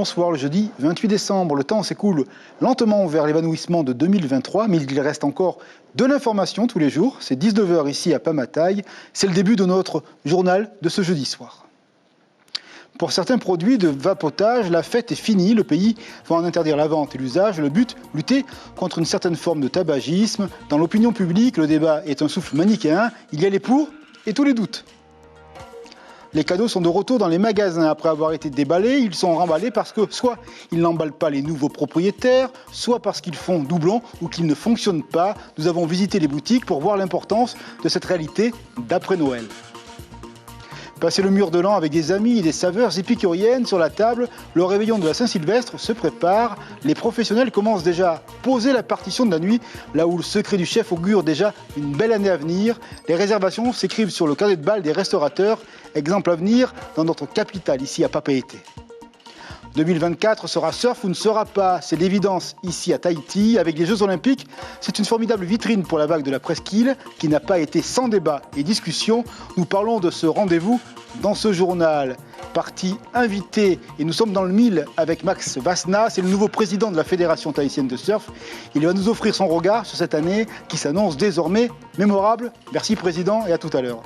Bonsoir, le jeudi 28 décembre. Le temps s'écoule lentement vers l'évanouissement de 2023, mais il reste encore de l'information tous les jours. C'est 19h ici à Pamataï. C'est le début de notre journal de ce jeudi soir. Pour certains produits de vapotage, la fête est finie. Le pays va en interdire la vente et l'usage. Le but, lutter contre une certaine forme de tabagisme. Dans l'opinion publique, le débat est un souffle manichéen. Il y a les pour et tous les doutes. Les cadeaux sont de retour dans les magasins. Après avoir été déballés, ils sont remballés parce que soit ils n'emballent pas les nouveaux propriétaires, soit parce qu'ils font doublon ou qu'ils ne fonctionnent pas. Nous avons visité les boutiques pour voir l'importance de cette réalité d'après Noël. Passer le mur de l'an avec des amis et des saveurs épicuriennes sur la table, le réveillon de la Saint-Sylvestre se prépare. Les professionnels commencent déjà à poser la partition de la nuit, là où le secret du chef augure déjà une belle année à venir. Les réservations s'écrivent sur le carnet de balles des restaurateurs. Exemple à venir dans notre capitale, ici à Papeete. 2024 sera surf ou ne sera pas, c'est l'évidence ici à Tahiti. Avec les Jeux Olympiques, c'est une formidable vitrine pour la vague de la presqu'île qui n'a pas été sans débat et discussion. Nous parlons de ce rendez-vous dans ce journal. Partie invitée, et nous sommes dans le 1000 avec Max Vasna, c'est le nouveau président de la Fédération tahitienne de surf. Il va nous offrir son regard sur cette année qui s'annonce désormais mémorable. Merci président et à tout à l'heure.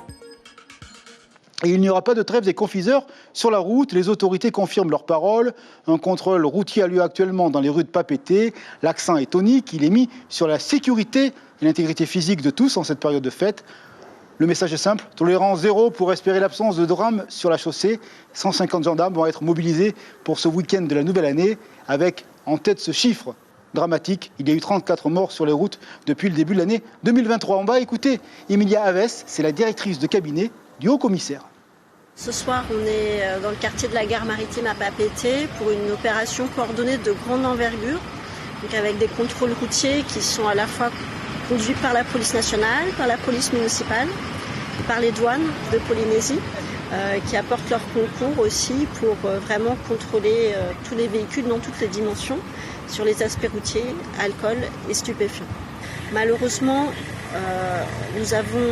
Et il n'y aura pas de trêve des confiseurs sur la route. Les autorités confirment leurs paroles. Un contrôle routier a lieu actuellement dans les rues de Papeete. L'accent est tonique. Il est mis sur la sécurité et l'intégrité physique de tous en cette période de fête. Le message est simple. Tolérance zéro pour espérer l'absence de drame sur la chaussée. 150 gendarmes vont être mobilisés pour ce week-end de la nouvelle année avec en tête ce chiffre dramatique. Il y a eu 34 morts sur les routes depuis le début de l'année 2023. On va écouter Emilia Aves. C'est la directrice de cabinet du haut-commissaire. Ce soir, on est dans le quartier de la gare maritime à Papeete pour une opération coordonnée de grande envergure, donc avec des contrôles routiers qui sont à la fois conduits par la police nationale, par la police municipale, par les douanes de Polynésie, qui apportent leur concours aussi pour vraiment contrôler tous les véhicules dans toutes les dimensions sur les aspects routiers, alcool et stupéfiants. Malheureusement, nous avons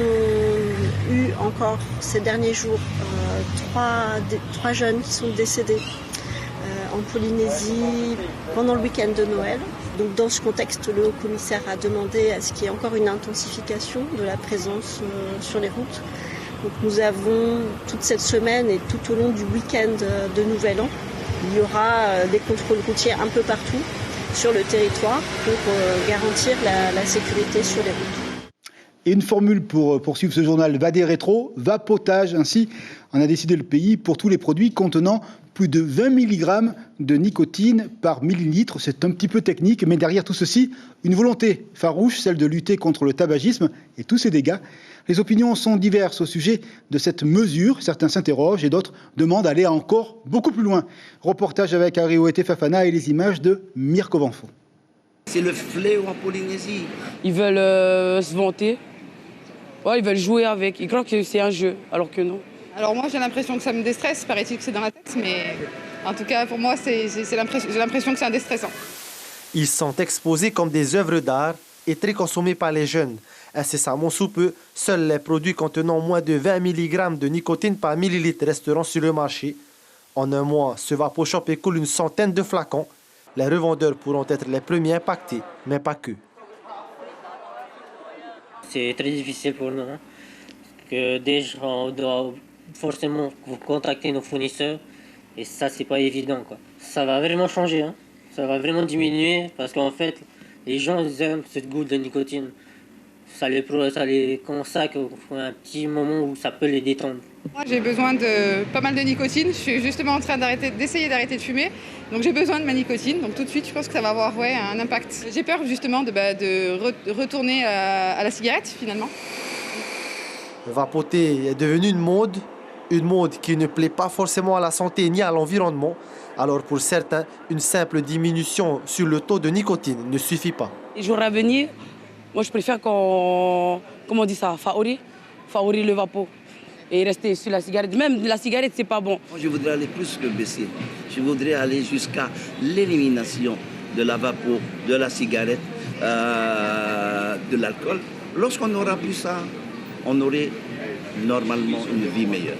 eu encore ces derniers jours trois jeunes qui sont décédés en Polynésie pendant le week-end de Noël. Donc dans ce contexte, le haut-commissaire a demandé à ce qu'il y ait encore une intensification de la présence sur les routes. Donc nous avons toute cette semaine et tout au long du week-end de Nouvel An, il y aura des contrôles routiers un peu partout sur le territoire pour garantir la sécurité sur les routes. Et une formule pour poursuivre ce journal Vadé Rétro, vapotage. Ainsi en a décidé le pays pour tous les produits contenant plus de 20 mg de nicotine par millilitre. C'est un petit peu technique, mais derrière tout ceci, une volonté farouche, celle de lutter contre le tabagisme et tous ses dégâts. Les opinions sont diverses au sujet de cette mesure. Certains s'interrogent et d'autres demandent d'aller encore beaucoup plus loin. Reportage avec Arioete Fafana et les images de Mirko Vanfo. C'est le fléau en Polynésie. Ils veulent se vanter. Ouais, ils veulent jouer avec. Ils croient que c'est un jeu, alors que non. Alors moi, j'ai l'impression que ça me déstresse. Paraît-il que c'est dans la tête, mais en tout cas, pour moi, j'ai l'impression que c'est un déstressant. Ils sont exposés comme des œuvres d'art et très consommés par les jeunes. Incessamment sous peu, seuls les produits contenant moins de 20 mg de nicotine par millilitre resteront sur le marché. En un mois, ce Vapo Shop écoule une centaine de flacons. Les revendeurs pourront être les premiers impactés, mais pas que. C'est très difficile pour nous. Hein, que déjà, on doit forcément contacter nos fournisseurs. Et ça, c'est pas évident, quoi. Ça va vraiment changer. Hein. Ça va vraiment diminuer parce qu'en fait, les gens ils aiment ce goût de nicotine. Ça les consacre un petit moment où ça peut les détendre. Moi, j'ai besoin de pas mal de nicotine. Je suis justement en train d'essayer d'arrêter de fumer. Donc j'ai besoin de ma nicotine. Donc tout de suite, je pense que ça va avoir un impact. J'ai peur justement de retourner à la cigarette finalement. Vapoter est devenu une mode qui ne plaît pas forcément à la santé ni à l'environnement. Alors pour certains, une simple diminution sur le taux de nicotine ne suffit pas. Les jours à venir, moi je préfère comment on dit ça, favori le vapo. Et rester sur la cigarette. Même la cigarette, c'est pas bon. Moi, je voudrais aller plus que baisser. Je voudrais aller jusqu'à l'élimination de la vapo, de la cigarette, de l'alcool. Lorsqu'on aura plus ça, on aurait normalement une vie meilleure.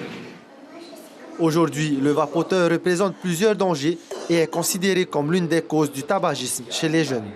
Aujourd'hui, le vapoteur représente plusieurs dangers. et est considérée comme l'une des causes du tabagisme chez les jeunes.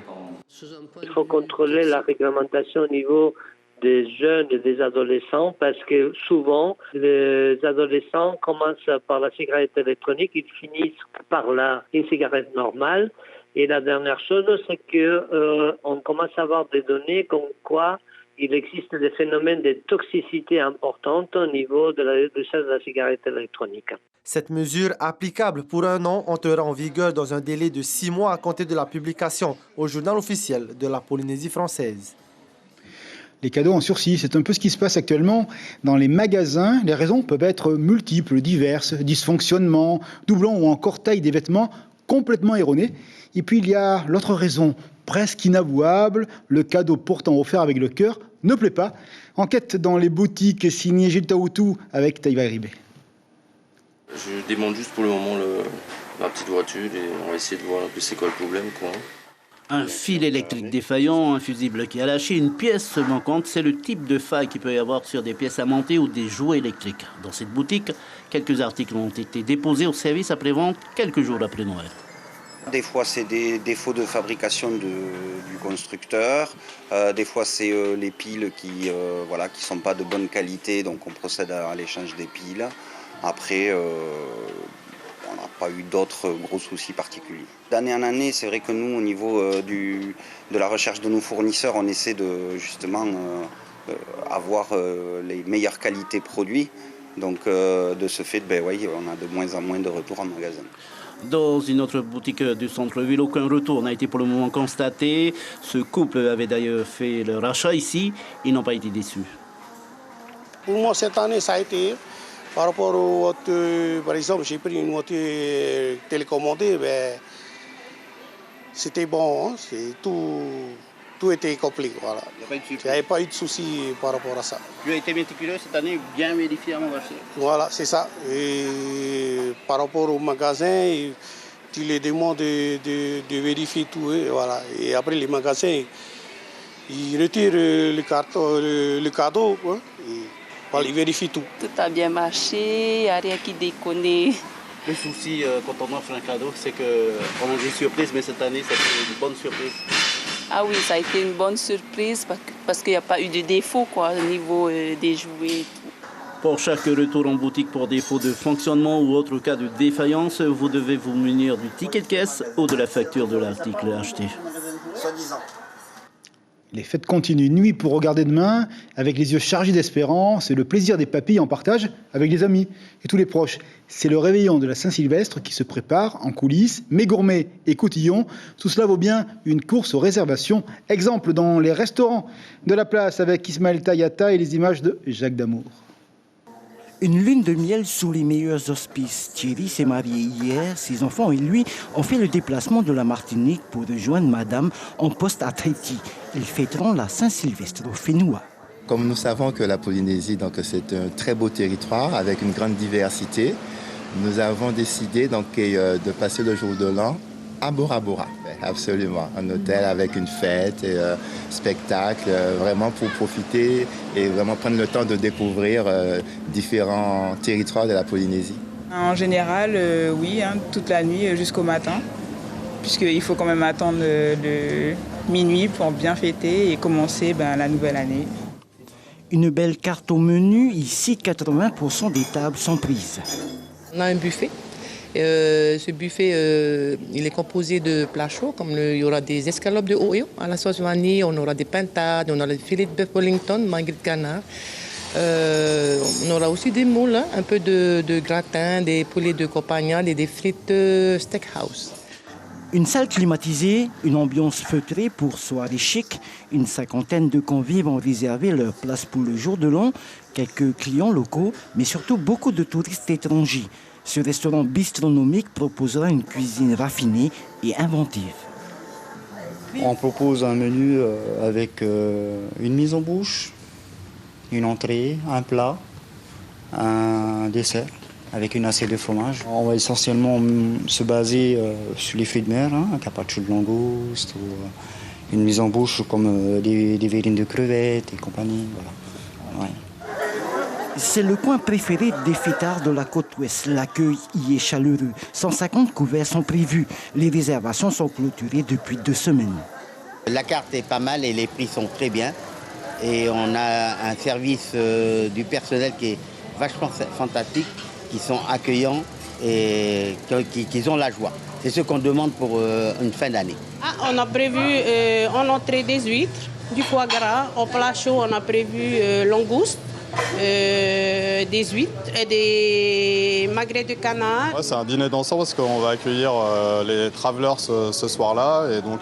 Il faut contrôler la réglementation au niveau des jeunes et des adolescents parce que souvent les adolescents commencent par la cigarette électronique, ils finissent par une cigarette normale. Et la dernière chose, c'est qu'on commence à avoir des données comme quoi il existe des phénomènes de toxicité importantes au niveau de l'usage de la cigarette électronique. Cette mesure, applicable pour 1 an, entrera en vigueur dans un délai de 6 mois à compter de la publication au journal officiel de la Polynésie française. Les cadeaux en sursis, c'est un peu ce qui se passe actuellement dans les magasins. Les raisons peuvent être multiples, diverses, dysfonctionnement, doublons ou encore taille des vêtements complètement erronée. Et puis il y a l'autre raison, presque inavouable, le cadeau pourtant offert avec le cœur ne plaît pas. Enquête dans les boutiques signées Gilles Taoutou avec Taïva Ribé. Je demande juste pour le moment la petite voiture et on va essayer de voir un peu c'est quoi le problème, quoi. Un fil électrique défaillant, un fusible qui a lâché, une pièce manquante, c'est le type de faille qu'il peut y avoir sur des pièces à monter ou des jouets électriques. Dans cette boutique, quelques articles ont été déposés au service après-vente quelques jours après Noël. Des fois, c'est des défauts de fabrication du constructeur. Des fois, c'est les piles qui sont pas de bonne qualité, donc on procède à l'échange des piles. Après, on n'a pas eu d'autres gros soucis particuliers. D'année en année, c'est vrai que nous, au niveau de la recherche de nos fournisseurs, on essaie de justement avoir les meilleures qualités produits. Donc, de ce fait, on a de moins en moins de retours en magasin. Dans une autre boutique du centre-ville, aucun retour n'a été pour le moment constaté. Ce couple avait d'ailleurs fait leur achat ici. Ils n'ont pas été déçus. Pour moi, cette année, ça a été... Par rapport aux voitures, par exemple, j'ai pris une voiture télécommandée, c'était bon, tout était complet. Voilà. Il n'y avait pas eu de souci par rapport à ça. Tu as été méticuleux cette année, bien vérifié avant d'acheter. Voilà, c'est ça. Et par rapport au magasin, tu les demandes de vérifier tout. Et, voilà. Et après, les magasins, ils retirent le cadeau. Hein, il vérifie tout. Tout a bien marché, il n'y a rien qui déconne. Le souci quand on offre un cadeau, c'est qu'on a des surprises, mais cette année, ça a été une bonne surprise. Ah oui, ça a été une bonne surprise parce qu'il n'y a pas eu de défaut au niveau des jouets. Pour chaque retour en boutique pour défaut de fonctionnement ou autre cas de défaillance, vous devez vous munir du ticket de caisse ou de la facture de l'article acheté. Les fêtes continuent, nuit pour regarder demain, avec les yeux chargés d'espérance et le plaisir des papilles en partage avec les amis et tous les proches. C'est le réveillon de la Saint-Sylvestre qui se prépare en coulisses, mais gourmets et cotillons. Tout cela vaut bien une course aux réservations. Exemple dans les restaurants de la place avec Ismaël Tayata et les images de Jacques Damour. Une lune de miel sous les meilleurs auspices. Thierry s'est marié hier. Ses enfants et lui ont fait le déplacement de la Martinique pour rejoindre Madame en poste à Tahiti. Ils fêteront la Saint-Sylvestre au Fénoua. Comme nous savons que la Polynésie, c'est un très beau territoire avec une grande diversité, nous avons décidé de passer le jour de l'an à Bora Bora. Absolument, un hôtel avec une fête, spectacle, vraiment pour profiter et vraiment prendre le temps de découvrir différents territoires de la Polynésie. En général, oui, toute la nuit jusqu'au matin, puisqu'il faut quand même attendre le minuit pour bien fêter et commencer la nouvelle année. Une belle carte au menu, ici 80% des tables sont prises. On a un buffet. Ce buffet, il est composé de plats chauds, comme il y aura des escalopes de Ohio à la sauce vanille, on aura des pintades, on aura des filets de bœuf Wellington, magret de canard. On aura aussi des moules, un peu de gratin, des poulets de Copagnol et des frites steakhouse. Une salle climatisée, une ambiance feutrée pour soirée chic. Une 50aine de convives ont réservé leur place pour le jour de l'an. Quelques clients locaux, mais surtout beaucoup de touristes étrangers. Ce restaurant bistronomique proposera une cuisine raffinée et inventive. On propose un menu avec une mise en bouche, une entrée, un plat, un dessert avec une assiette de fromage. On va essentiellement se baser sur les fruits de mer, un carpaccio de langouste, ou une mise en bouche comme des verrines de crevettes et compagnie. Voilà. Ouais. C'est le coin préféré des fêtards de la côte ouest. L'accueil y est chaleureux. 150 couverts sont prévus. Les réservations sont clôturées depuis 2 semaines. La carte est pas mal et les prix sont très bien. Et on a un service du personnel qui est vachement fantastique, qui sont accueillants et qui ont la joie. C'est ce qu'on demande pour une fin d'année. On a prévu en entrée des huîtres, du foie gras. Au plat chaud, on a prévu langoustes, des huîtres et des magrets de canard. Ouais, c'est un dîner dansant parce qu'on va accueillir les travelers ce soir-là. Et donc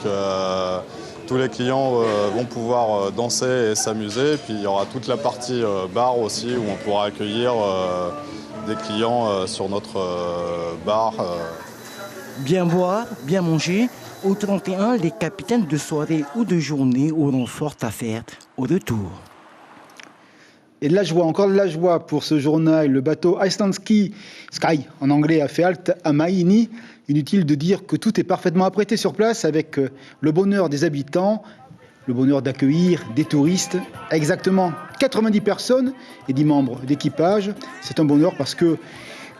tous les clients vont pouvoir danser et s'amuser. Puis il y aura toute la partie bar aussi où on pourra accueillir des clients sur notre bar. Bien boire, bien manger. Au 31, les capitaines de soirée ou de journée auront fort à faire au retour. Et de la joie, encore de la joie pour ce journal. Le bateau Iceland Sky, en anglais, a fait halte à Maini. Inutile de dire que tout est parfaitement apprêté sur place avec le bonheur des habitants, le bonheur d'accueillir des touristes. Exactement 90 personnes et 10 membres d'équipage. C'est un bonheur parce que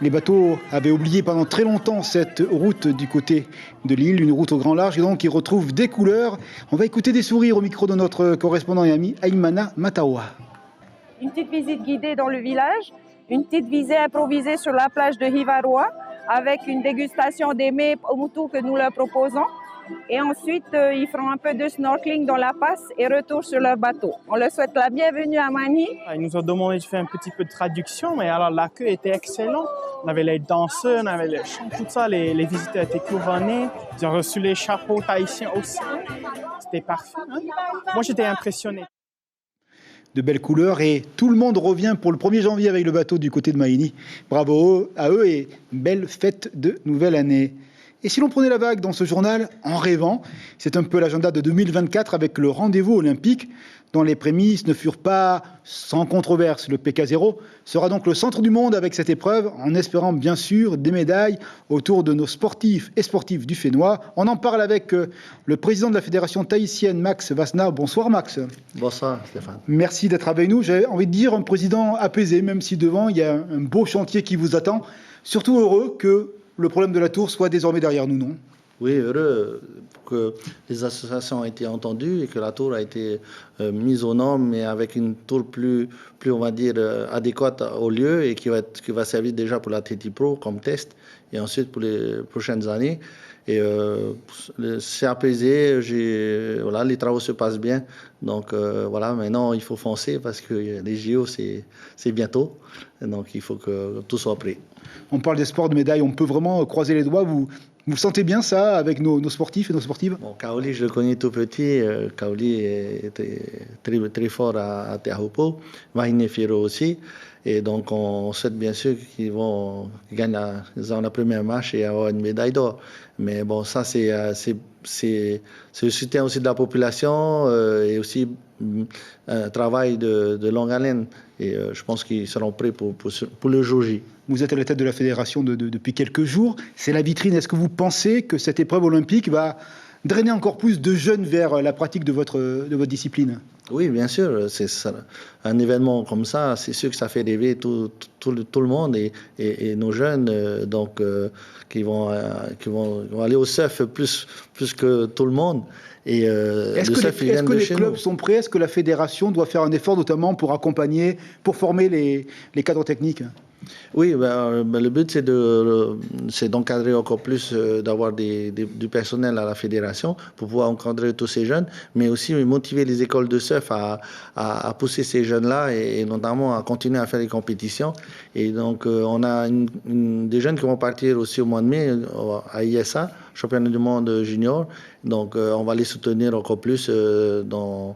les bateaux avaient oublié pendant très longtemps cette route du côté de l'île, une route au grand large, et donc ils retrouvent des couleurs. On va écouter des sourires au micro de notre correspondant et ami Aïmana Matawa. Une petite visite guidée dans le village, une petite visée improvisée sur la plage de Hivarua, avec une dégustation des mets Omutu que nous leur proposons. Et ensuite, ils feront un peu de snorkeling dans la passe et retour sur leur bateau. On leur souhaite la bienvenue à Mani. Ils nous ont demandé de faire un petit peu de traduction, mais alors l'accueil était excellent. On avait les danseurs, on avait les chants, tout ça. Les visiteurs étaient couronnés. Ils ont reçu les chapeaux tahitiens aussi. C'était parfait. Hein? Moi, j'étais impressionné. De belles couleurs et tout le monde revient pour le 1er janvier avec le bateau du côté de Maini. Bravo à eux et belle fête de nouvelle année. Et si l'on prenait la vague dans ce journal en rêvant, c'est un peu l'agenda de 2024 avec le rendez-vous olympique dont les prémices ne furent pas sans controverse. Le PK0 sera donc le centre du monde avec cette épreuve en espérant bien sûr des médailles autour de nos sportifs et sportifs du Fénois. On en parle avec le président de la fédération tahitienne, Max Vasna. Bonsoir Max. Bonsoir Stéphane. Merci d'être avec nous. J'avais envie de dire un président apaisé, même si devant il y a un beau chantier qui vous attend. Surtout heureux que le problème de la tour soit désormais derrière nous, non ? Oui, heureux que les associations ont été entendues et que la tour a été mise aux normes, mais avec une tour plus on va dire, adéquate au lieu et qui va servir déjà pour la TT Pro comme test et ensuite pour les prochaines années. Et c'est apaisé, voilà, les travaux se passent bien. Donc voilà, maintenant il faut foncer parce que les JO c'est bientôt. Donc il faut que tout soit prêt. On parle des sports de médailles, on peut vraiment croiser les doigts. Vous sentez bien ça avec nos sportifs et nos sportives ? Bon, Kaoli, je le connais tout petit. Kaoli était très, très fort à Teahupo. Wahine Firo aussi. Et donc, on souhaite bien sûr qu'ils gagnent la première marche et avoir une médaille d'or. Mais bon, ça, c'est le soutien aussi de la population et aussi un travail de longue haleine. Et je pense qu'ils seront prêts pour le jour J. Vous êtes à la tête de la fédération depuis quelques jours. C'est la vitrine. Est-ce que vous pensez que cette épreuve olympique va drainer encore plus de jeunes vers la pratique de votre discipline ? Oui, bien sûr. C'est un événement comme ça, c'est sûr que ça fait rêver tout le monde et nos jeunes qui vont aller au surf plus que tout le monde. Est-ce que les clubs sont prêts ? Est-ce que la fédération doit faire un effort notamment pour accompagner, pour former les cadres techniques ? Oui, le but c'est d'encadrer encore plus, d'avoir du personnel à la fédération pour pouvoir encadrer tous ces jeunes, mais aussi motiver les écoles de surf à pousser ces jeunes-là et notamment à continuer à faire les compétitions. Et donc on a des jeunes qui vont partir aussi au mois de mai à ISA, championnat du monde junior. Donc on va les soutenir encore plus dans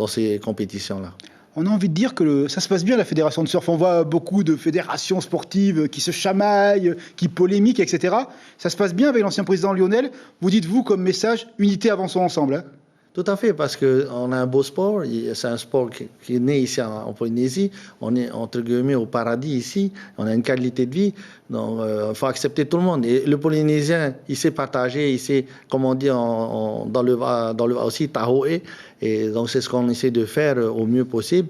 ces compétitions-là. On a envie de dire que ça se passe bien, la fédération de surf. On voit beaucoup de fédérations sportives qui se chamaillent, qui polémiquent, etc. Ça se passe bien avec l'ancien président Lionel. Vous dites-vous comme message, unité, avançons ensemble. Hein ? Tout à fait, parce qu'on a un beau sport. C'est un sport qui est né ici en Polynésie. On est entre guillemets au paradis ici. On a une qualité de vie. Donc, il faut accepter tout le monde. Et le Polynésien, il sait partager, il sait, comme on dit dans le aussi, tahoe. Et donc, c'est ce qu'on essaie de faire au mieux possible,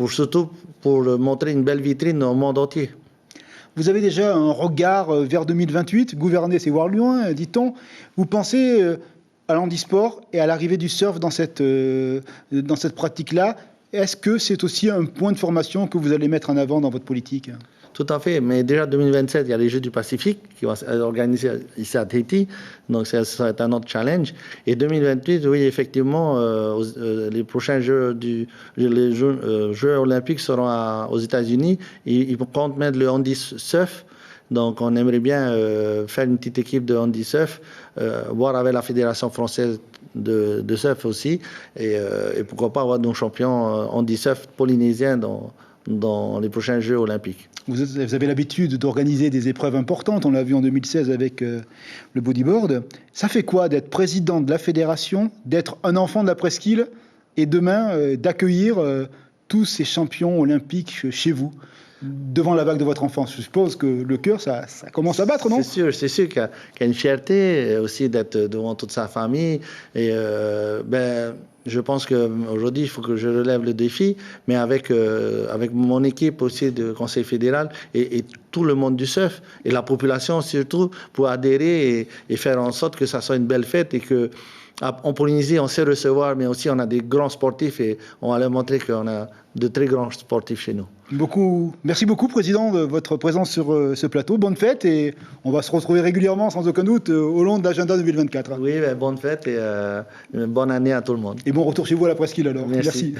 surtout pour montrer une belle vitrine au monde entier. Vous avez déjà un regard vers 2028. Gouverner, c'est voir loin, dit-on. Vous pensez à l'handisport et à l'arrivée du surf dans cette pratique-là. Est-ce que c'est aussi un point de formation que vous allez mettre en avant dans votre politique ? Tout à fait, mais déjà 2027, il y a les Jeux du Pacifique qui vont être organisés ici à Tahiti, donc ça va être un autre challenge. Et 2028, oui, effectivement, les prochains Jeux olympiques seront aux États-Unis. Ils comptent mettre le handi surf. Donc, on aimerait bien faire une petite équipe de handi surf, voir avec la Fédération française de surf aussi, et pourquoi pas avoir nos champions handi surf polynésiens dans les prochains Jeux olympiques. Vous avez l'habitude d'organiser des épreuves importantes, on l'a vu en 2016 avec le bodyboard. Ça fait quoi d'être président de la fédération, d'être un enfant de la presqu'île et demain d'accueillir tous ces champions olympiques chez vous ? Devant la vague de votre enfance, je suppose que le cœur, ça commence à battre, non ? C'est sûr qu'il y a une fierté aussi d'être devant toute sa famille. Et je pense qu'aujourd'hui, il faut que je relève le défi, mais avec mon équipe aussi de Conseil fédéral et tout le monde du surf et la population surtout, pour adhérer et faire en sorte que ça soit une belle fête et que en Polynésie, on sait recevoir, mais aussi on a des grands sportifs et on va leur montrer qu'on a de très grands sportifs chez nous. Merci beaucoup, Président, de votre présence sur ce plateau. Bonne fête et on va se retrouver régulièrement, sans aucun doute, au long de l'agenda 2024. Oui, bonne fête et une bonne année à tout le monde. Et bon retour chez vous à la presqu'île alors. Merci.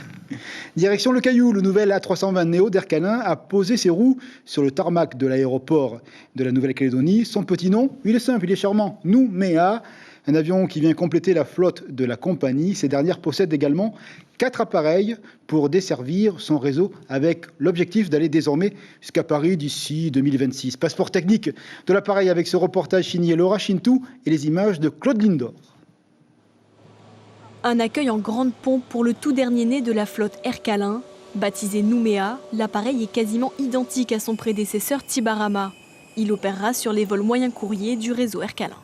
Direction le Caillou, le nouvel A320 Neo d'Air Calin a posé ses roues sur le tarmac de l'aéroport de la Nouvelle-Calédonie. Son petit nom, il est simple, il est charmant. Nouméa. Un avion qui vient compléter la flotte de la compagnie. Ces dernières possèdent également 4 appareils pour desservir son réseau avec l'objectif d'aller désormais jusqu'à Paris d'ici 2026. Passeport technique de l'appareil avec ce reportage signé Laura Chintou et les images de Claude Lindor. Un accueil en grande pompe pour le tout dernier né de la flotte Air Calin. Baptisé Nouméa, l'appareil est quasiment identique à son prédécesseur Tibarama. Il opérera sur les vols moyens courriers du réseau Air Calin.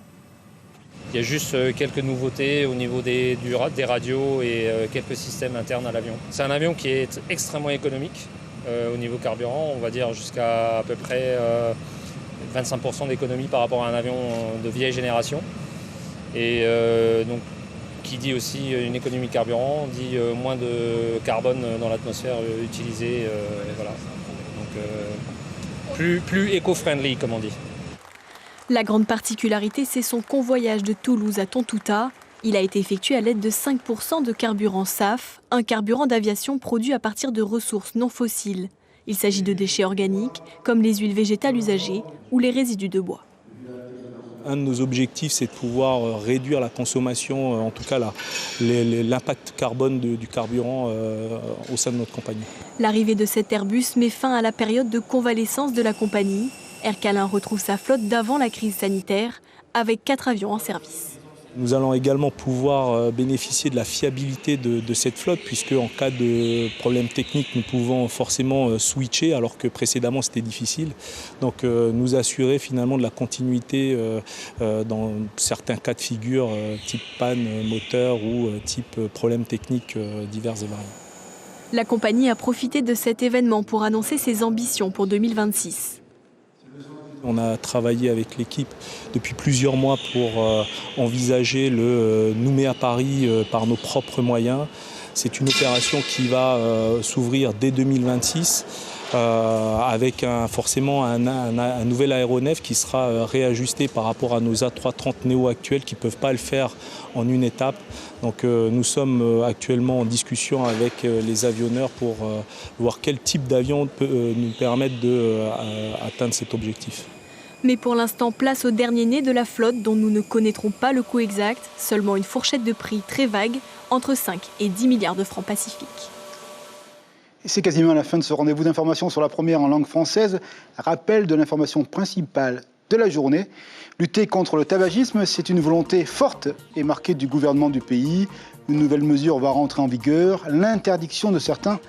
Il y a juste quelques nouveautés au niveau des radios et quelques systèmes internes à l'avion. C'est un avion qui est extrêmement économique au niveau carburant, on va dire jusqu'à à peu près 25% d'économie par rapport à un avion de vieille génération. Et donc, qui dit aussi une économie de carburant, dit moins de carbone dans l'atmosphère utilisée. Voilà. Donc, plus éco-friendly, comme on dit. La grande particularité, c'est son convoyage de Toulouse à Tontouta. Il a été effectué à l'aide de 5% de carburant SAF, un carburant d'aviation produit à partir de ressources non fossiles. Il s'agit de déchets organiques, comme les huiles végétales usagées ou les résidus de bois. Un de nos objectifs, c'est de pouvoir réduire la consommation, en tout cas l'impact carbone du carburant au sein de notre compagnie. L'arrivée de cet Airbus met fin à la période de convalescence de la compagnie. Air Calin retrouve sa flotte d'avant la crise sanitaire, avec 4 avions en service. Nous allons également pouvoir bénéficier de la fiabilité de cette flotte, puisque en cas de problème technique, nous pouvons forcément switcher, alors que précédemment c'était difficile. Donc nous assurer finalement de la continuité dans certains cas de figure, type panne moteur ou type problème technique divers et variés. La compagnie a profité de cet événement pour annoncer ses ambitions pour 2026. On a travaillé avec l'équipe depuis plusieurs mois pour envisager le Nouméa Paris par nos propres moyens. C'est une opération qui va s'ouvrir dès 2026 avec forcément un nouvel aéronef qui sera réajusté par rapport à nos A330 Neo actuels qui ne peuvent pas le faire en une étape. Donc nous sommes actuellement en discussion avec les avionneurs pour voir quel type d'avion peut nous permettre d'atteindre cet objectif. Mais pour l'instant, place au dernier né de la flotte dont nous ne connaîtrons pas le coût exact, seulement une fourchette de prix très vague, entre 5 et 10 milliards de francs pacifiques. C'est quasiment la fin de ce rendez-vous d'information sur la première en langue française. Rappel de l'information principale de la journée. Lutter contre le tabagisme, c'est une volonté forte et marquée du gouvernement du pays. Une nouvelle mesure va rentrer en vigueur, l'interdiction de certains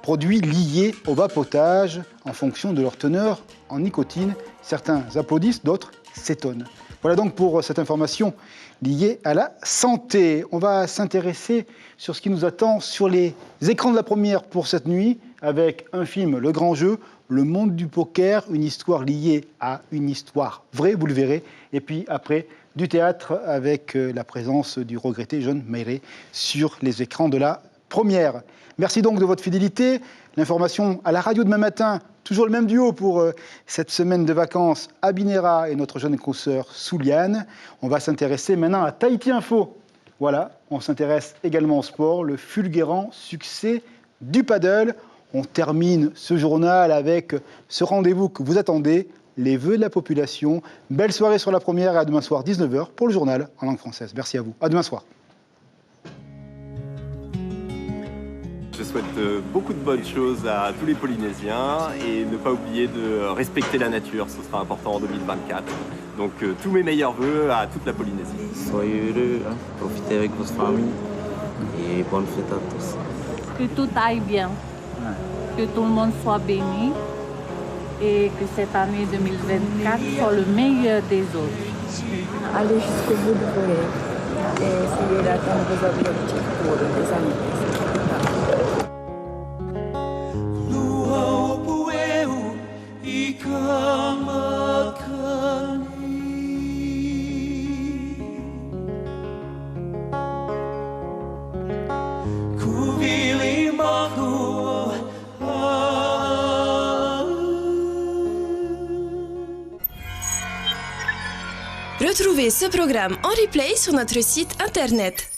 produits liés au vapotage en fonction de leur teneur en nicotine. Certains applaudissent, d'autres s'étonnent. Voilà donc pour cette information liée à la santé. On va s'intéresser sur ce qui nous attend sur les écrans de la première pour cette nuit avec un film, Le Grand Jeu, Le Monde du Poker, une histoire liée à une histoire vraie, vous le verrez. Et puis après, du théâtre avec la présence du regretté John Mayret sur les écrans de la première. Merci donc de votre fidélité. L'information à la radio demain matin, toujours le même duo pour cette semaine de vacances, Abinera et notre jeune consoeur Souliane. On va s'intéresser maintenant à Tahiti Info. Voilà, on s'intéresse également au sport, le fulgurant succès du paddle. On termine ce journal avec ce rendez-vous que vous attendez, les vœux de la population. Belle soirée sur la première et à demain soir 19h pour le journal en langue française. Merci à vous. À demain soir. Je souhaite beaucoup de bonnes choses à tous les Polynésiens et ne pas oublier de respecter la nature, ce sera important en 2024. Donc tous mes meilleurs vœux à toute la Polynésie. Soyez heureux, hein, profitez avec votre famille et bonne fête à tous. Que tout aille bien, que tout le monde soit béni et que cette année 2024 soit le meilleur des autres. Allez jusqu'au bout de vos rêves et essayez d'atteindre vos objectifs pour les années. Retrouvez ce programme en replay sur notre site internet